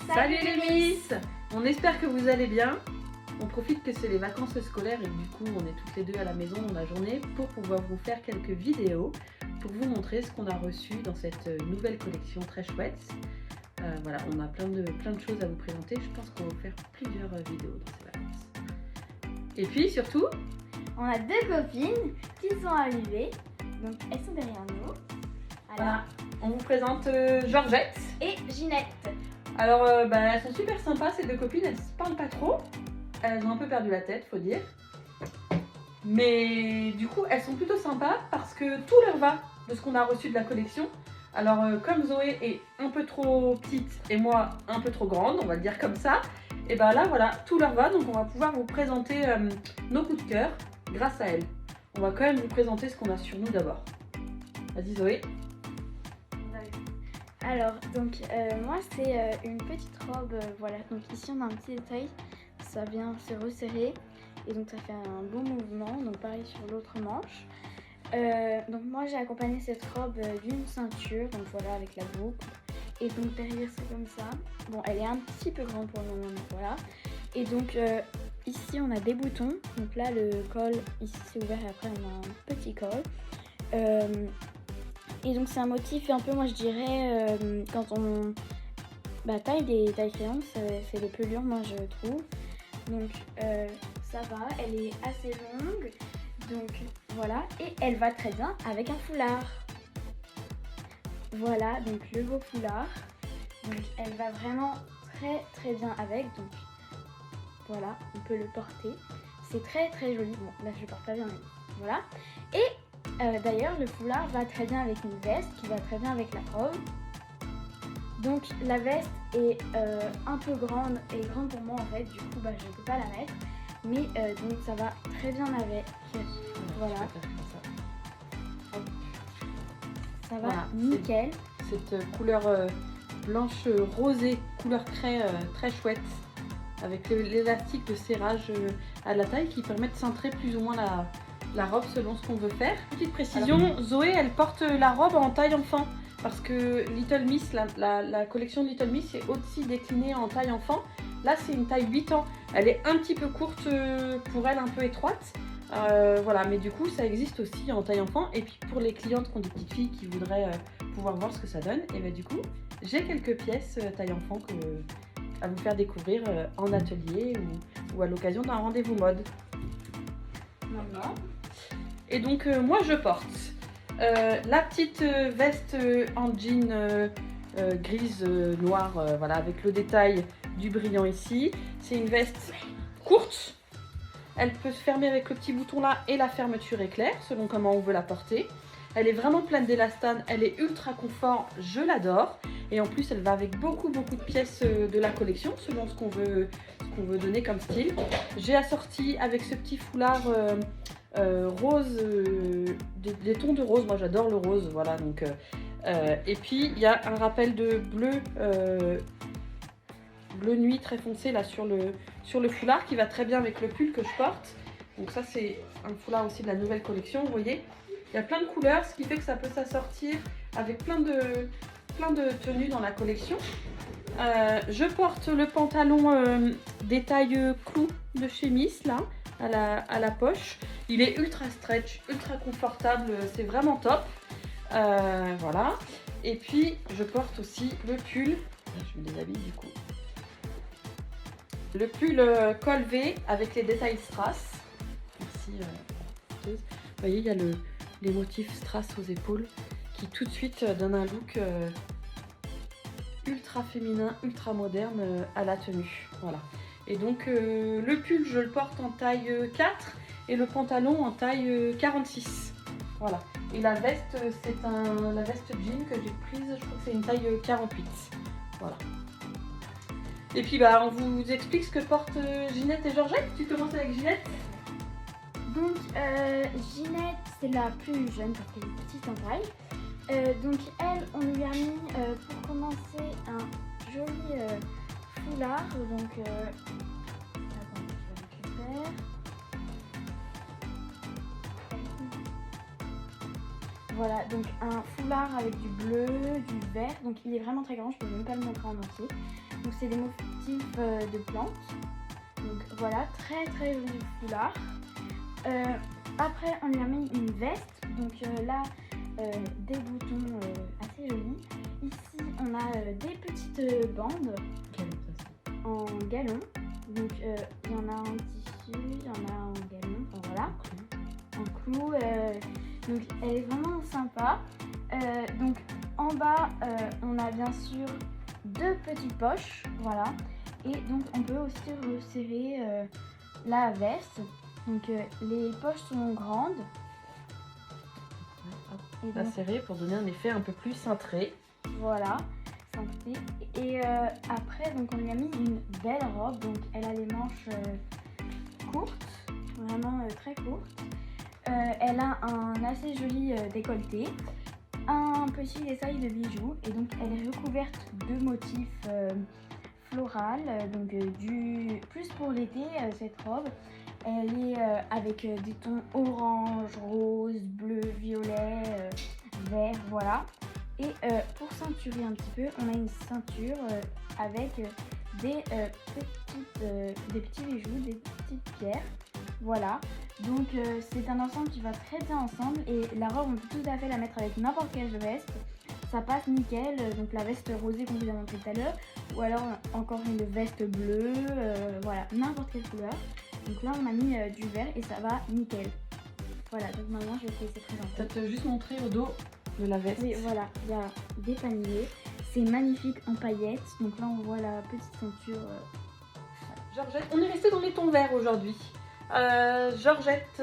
Salut les Miss! On espère que vous allez bien. On profite que c'est les vacances scolaires et du coup on est toutes les deux à la maison dans la journée pour pouvoir vous faire quelques vidéos pour vous montrer ce qu'on a reçu dans cette nouvelle collection très chouette. Voilà, on a plein de choses à vous présenter. Je pense qu'on va vous faire plusieurs vidéos dans ces vacances. Et puis surtout, on a deux copines qui sont arrivées, donc elles sont derrière nous. Alors, voilà, on vous présente Georgette et Ginette. Alors elles sont super sympas ces deux copines, elles se parlent pas trop. Elles ont un peu perdu la tête, faut dire. Mais du coup, elles sont plutôt sympas parce que tout leur va de ce qu'on a reçu de la collection. Alors, comme Zoé est un peu trop petite et moi un peu trop grande, on va le dire comme ça, et ben là, voilà, tout leur va. Donc, on va pouvoir vous présenter nos coups de cœur grâce à elles. On va quand même vous présenter ce qu'on a sur nous d'abord. Vas-y, Zoé. Alors, donc, moi, c'est une petite robe, voilà. Donc, ici, on a un petit détail. Ça vient se resserrer et donc ça fait un bon mouvement, donc pareil sur l'autre manche. Donc moi j'ai accompagné cette robe d'une ceinture, donc voilà, avec la boucle, et donc derrière c'est comme ça. Bon, elle est un petit peu grande pour le moment, donc voilà. Et donc ici on a des boutons, donc là le col ici c'est ouvert et après on a un petit col. Et donc c'est un motif un peu, moi je dirais, quand on taille des tailles crayons, c'est les pelures moi je trouve. Donc ça va, elle est assez longue, donc voilà, et elle va très bien avec un foulard. Voilà, donc le beau foulard, donc elle va vraiment très bien avec, donc voilà, on peut le porter, c'est très joli. Bon là je porte pas bien, mais voilà. Et d'ailleurs le foulard va très bien avec une veste qui va très bien avec la robe. Donc la veste est un peu grande et grande pour moi en fait, du coup je ne peux pas la mettre, mais donc ça va très bien avec, voilà, ça va voilà, nickel. Cette couleur blanche rosée, couleur craie très chouette, avec l'élastique de serrage à la taille qui permet de cintrer plus ou moins la robe selon ce qu'on veut faire. Petite précision, alors, Zoé elle porte la robe en taille enfant. Parce que Little Miss, la collection de Little Miss est aussi déclinée en taille enfant. Là, c'est une taille 8 ans. Elle est un petit peu courte pour elle, un peu étroite. Voilà, mais du coup, ça existe aussi en taille enfant. Et puis, pour les clientes qui ont des petites filles qui voudraient pouvoir voir ce que ça donne, et bien du coup, j'ai quelques pièces taille enfant à vous faire découvrir en atelier ou à l'occasion d'un rendez-vous mode. Maintenant. Et donc, moi, je porte la petite veste en jean grise noire, voilà, avec le détail du brillant ici. C'est une veste courte. Elle peut se fermer avec le petit bouton là et la fermeture éclair, selon comment on veut la porter. Elle est vraiment pleine d'élastane, elle est ultra confort, je l'adore. Et en plus, elle va avec beaucoup de pièces de la collection, selon ce qu'on veut donner comme style. J'ai assorti avec ce petit foulard rose, des tons de rose, moi j'adore le rose, voilà. Donc, et puis il y a un rappel de bleu nuit très foncé là sur le foulard qui va très bien avec le pull que je porte. Donc ça c'est un foulard aussi de la nouvelle collection, vous voyez. Il y a plein de couleurs, ce qui fait que ça peut s'assortir avec plein de tenues dans la collection. Je porte le pantalon des tailles clous de chez Miss là, à la poche. Il est ultra stretch, ultra confortable, c'est vraiment top. Voilà. Et puis je porte aussi le pull, je me déshabille du coup. Le pull col V avec les détails strass. Merci. Vous voyez, il y a les motifs strass aux épaules qui tout de suite donnent un look ultra féminin, ultra moderne à la tenue. Voilà. Et donc le pull je le porte en taille 4 et le pantalon en taille 46. Voilà. Et la veste c'est la veste jean que j'ai prise, je crois que c'est une taille 48. Voilà. Et puis on vous explique ce que portent Ginette et Georgette. Tu commences avec Ginette. Donc Ginette c'est la plus jeune parce qu'elle est petite en taille. Donc elle, on lui a mis pour commencer un joli foulard. Donc attends, je le récupère. Voilà, donc un foulard avec du bleu, du vert. Donc il est vraiment très grand, je peux même pas le montrer en entier. Donc c'est des motifs de plantes. Donc voilà, très très joli foulard. Après on lui a mis une veste. Donc là des boutons assez jolis. Ici on a des petites bandes en galon. Donc il y en a en tissu, il y en a en galon, enfin voilà, en clou. Donc elle est vraiment sympa. Donc en bas on a bien sûr 2 petites poches, voilà. Et donc on peut aussi resserrer la veste. Donc les poches sont grandes. Et donc, la serrer pour donner un effet un peu plus cintré. Voilà, cintré. Et après donc on lui a mis une belle robe. Donc elle a les manches courtes, vraiment très courtes. Elle a un assez joli décolleté, un petit détail de bijoux et donc elle est recouverte de motifs floraux, donc plus pour l'été cette robe. Elle est avec des tons orange, rose, bleu, violet, vert, voilà. Et pour ceinturer un petit peu, on a une ceinture avec des petits bijoux, des petites pierres, voilà. Donc c'est un ensemble qui va très bien ensemble et la robe on peut tout à fait la mettre avec n'importe quelle veste, ça passe nickel. Donc la veste rosée qu'on vous a montré tout à l'heure, ou alors encore une veste bleue, voilà, n'importe quelle couleur. Donc là on a mis du vert et ça va nickel. Voilà, donc maintenant je vais te laisser présenter. Peut-être juste montrer au dos de la veste. Oui, voilà, il y a des paniers, c'est magnifique en paillettes. Donc là on voit la petite ceinture. Georgette, on est resté dans les tons verts aujourd'hui. Georgette,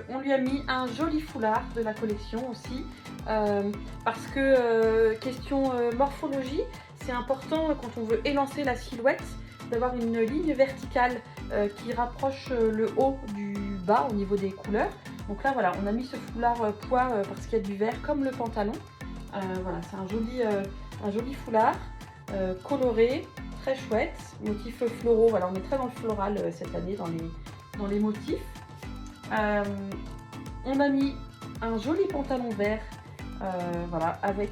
on lui a mis un joli foulard de la collection aussi, parce que question morphologie, c'est important quand on veut élancer la silhouette d'avoir une ligne verticale qui rapproche le haut du bas au niveau des couleurs. Donc là voilà, on a mis ce foulard pois parce qu'il y a du vert comme le pantalon. Voilà, c'est un joli foulard coloré, très chouette, motifs floraux. Voilà, on est très dans le floral cette année dans les motifs. On a mis un joli pantalon vert, voilà, avec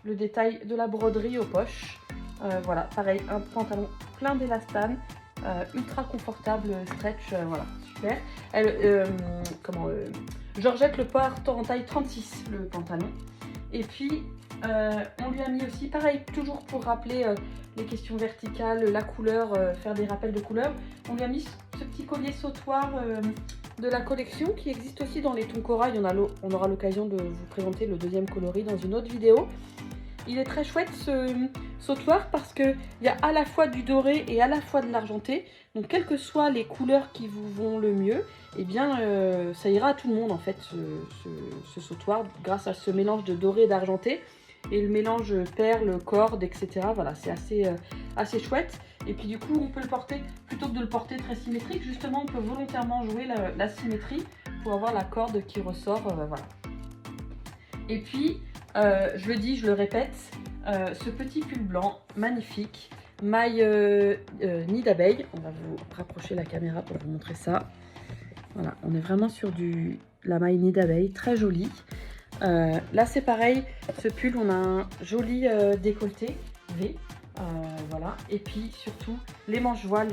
le détail de la broderie aux poches. Voilà, pareil, un pantalon plein d'élastane, ultra confortable, stretch, voilà, super. Georgette le porte en taille 36, le pantalon. Et puis, on lui a mis aussi, pareil, toujours pour rappeler les questions verticales, la couleur, faire des rappels de couleurs, on lui a mis ce petit collier sautoir de la collection qui existe aussi dans les tons corail. On aura l'occasion de vous présenter le deuxième coloris dans une autre vidéo. Il est très chouette ce sautoir parce qu'il y a à la fois du doré et à la fois de l'argenté. Donc quelles que soient les couleurs qui vous vont le mieux, eh bien ça ira à tout le monde en fait ce sautoir grâce à ce mélange de doré et d'argenté. Et le mélange perles, cordes, etc. Voilà, c'est assez chouette. Et puis du coup, on peut le porter, plutôt que de le porter très symétrique, justement, on peut volontairement jouer la symétrie pour avoir la corde qui ressort, voilà. Et puis, je le dis, je le répète, ce petit pull blanc, magnifique, maille nid d'abeille. On va vous rapprocher la caméra pour vous montrer ça. Voilà, on est vraiment sur la maille nid d'abeille, très jolie. Là c'est pareil, ce pull on a un joli décolleté V, voilà, et puis surtout les manches voiles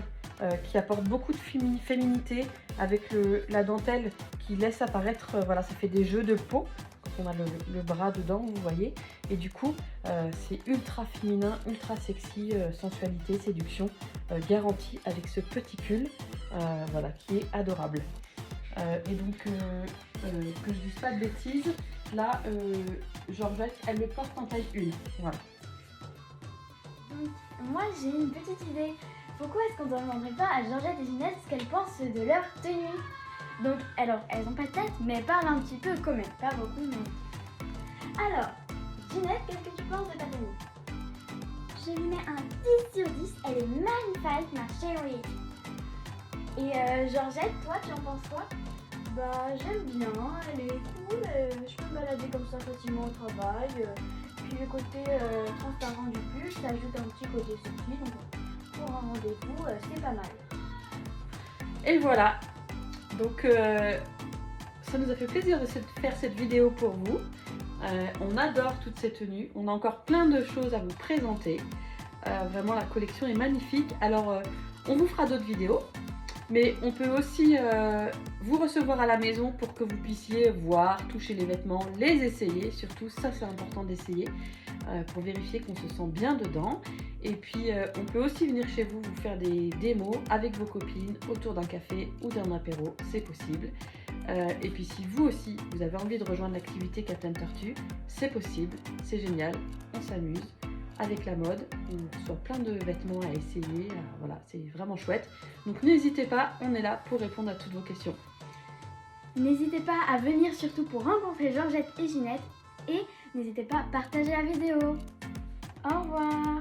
qui apportent beaucoup de féminité avec la dentelle qui laisse apparaître, voilà, ça fait des jeux de peau quand on a le bras dedans, vous voyez, et du coup c'est ultra féminin, ultra sexy, sensualité, séduction garantie avec ce petit pull, voilà, qui est adorable. Et donc que je dise pas de bêtises, là, Georgette, elle le porte en taille 1. Voilà. Donc, moi, j'ai une petite idée. Pourquoi est-ce qu'on ne demanderait pas à Georgette et Ginette ce qu'elles pensent de leur tenue? Donc, alors, elles n'ont pas de tête, mais elles parlent un petit peu quand même. Pas beaucoup, mais... Alors, Ginette, qu'est-ce que tu penses de ta tenue? Je lui mets un 10 sur 10. Elle est magnifique, ma chérie. Et Georgette, toi, tu en penses quoi? Bah j'aime bien, elle est cool, je peux me balader comme ça facilement au travail. Puis le côté transparent du pull, ça ajoute un petit côté sexy, donc pour un rendez-vous, c'est pas mal. Et voilà, donc ça nous a fait plaisir de faire cette vidéo pour vous. On adore toutes ces tenues, on a encore plein de choses à vous présenter. Vraiment, la collection est magnifique. Alors, on vous fera d'autres vidéos, mais on peut aussi vous recevoir à la maison pour que vous puissiez voir, toucher les vêtements, les essayer. Surtout, ça c'est important d'essayer pour vérifier qu'on se sent bien dedans. Et puis, on peut aussi venir chez vous, vous faire des démos avec vos copines autour d'un café ou d'un apéro, c'est possible. Et puis si vous aussi, vous avez envie de rejoindre l'activité Captain Tortue, c'est possible, c'est génial, on s'amuse avec la mode, on reçoit plein de vêtements à essayer, voilà, c'est vraiment chouette. Donc n'hésitez pas, on est là pour répondre à toutes vos questions. N'hésitez pas à venir surtout pour rencontrer Georgette et Ginette et n'hésitez pas à partager la vidéo. Au revoir.